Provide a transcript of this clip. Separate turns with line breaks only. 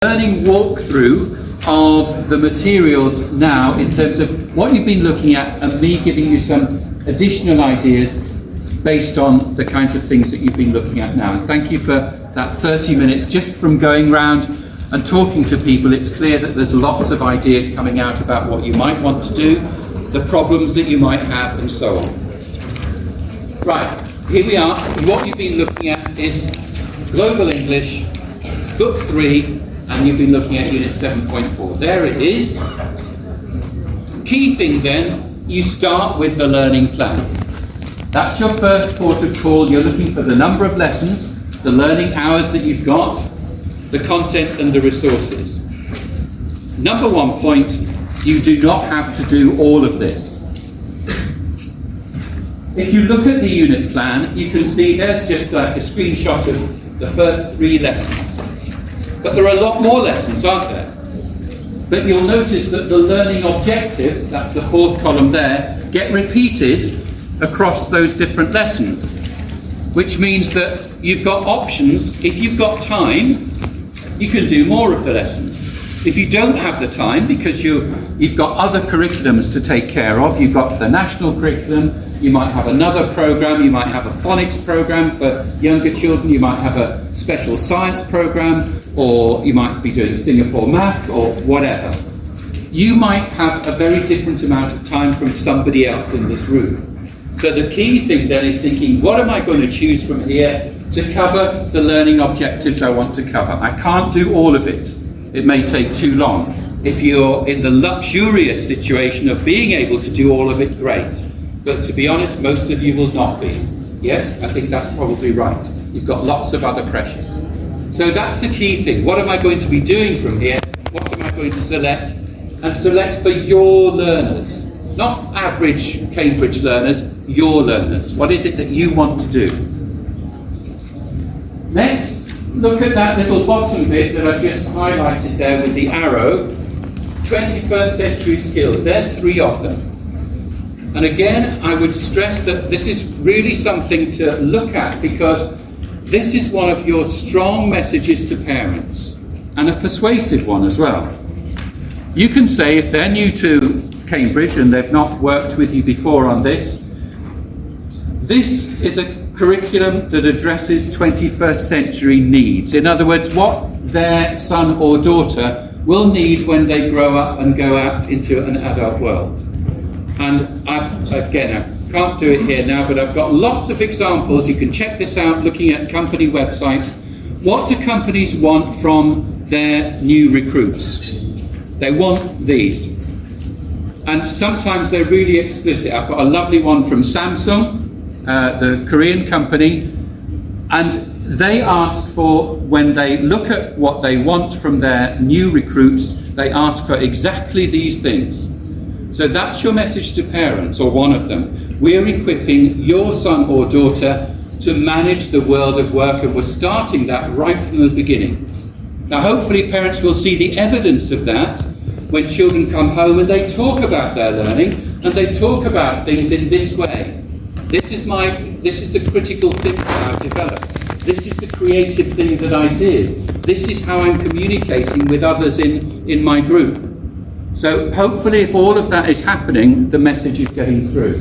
learning walkthrough of the materials now in terms of what you've been looking at and me giving you some additional ideas based on the kinds of things that you've been looking at now. And thank you for that 30 minutes just from going round and talking to people. It's clear that there's lots of ideas coming out about what you might want to do, the problems that you might have, and so on. Right, here we are. What you've been looking at is Global English, Book 3, and you've been looking at Unit 7.4. There it is. Key thing then, you start with the learning plan. That's your first port of call. You're looking for the number of lessons, the learning hours that you've got, the content and the resources. Number one point, you do not have to do all of this. If you look at the unit plan, you can see there's just like a screenshot of the first 3 lessons. But there are a lot more lessons, aren't there? But you'll notice that the learning objectives, that's the 4th column there, get repeated across those different lessons, which means that you've got options. If you've got time, you can do more of the lessons. If you don't have the time because you've got other curriculums to take care of, you've got the national curriculum, you might have another program, you might have a phonics program for younger children, you might have a special science program, or you might be doing Singapore math or whatever. You might have a very different amount of time from somebody else in this room. So the key thing then is thinking, what am I going to choose from here to cover the learning objectives I want to cover? I can't do all of it. It may take too long. If you're in the luxurious situation of being able to do all of it, great. But to be honest, most of you will not be. Yes, I think that's probably right. You've got lots of other pressures. So that's the key thing. What am I going to be doing from here? What am I going to select? And select for your learners. Not average Cambridge learners, your learners. What is it that you want to do? Next, look at that little bottom bit that I've just highlighted there with the arrow. 21st century skills. There's 3 of them. And again, I would stress that this is really something to look at, because this is one of your strong messages to parents, and a persuasive one as well. You can say, if they're new to Cambridge and they've not worked with you before on this, this is a curriculum that addresses 21st century needs. In other words, what their son or daughter will need when they grow up and go out into an adult world. And I can't do it here now, but I've got lots of examples. You can check this out looking at company websites. What do companies want from their new recruits? They want these. And sometimes they're really explicit. I've got a lovely one from Samsung, the Korean company, and they ask for, when they look at what they want from their new recruits, they ask for exactly these things. So that's your message to parents, or one of them. We're equipping your son or daughter to manage the world of work, and we're starting that right from the beginning. Now hopefully parents will see the evidence of that when children come home and they talk about their learning, and they talk about things in this way. This is the critical thing that I've developed. This is the creative thing that I did. This is how I'm communicating with others in my group. So hopefully if all of that is happening, the message is getting through.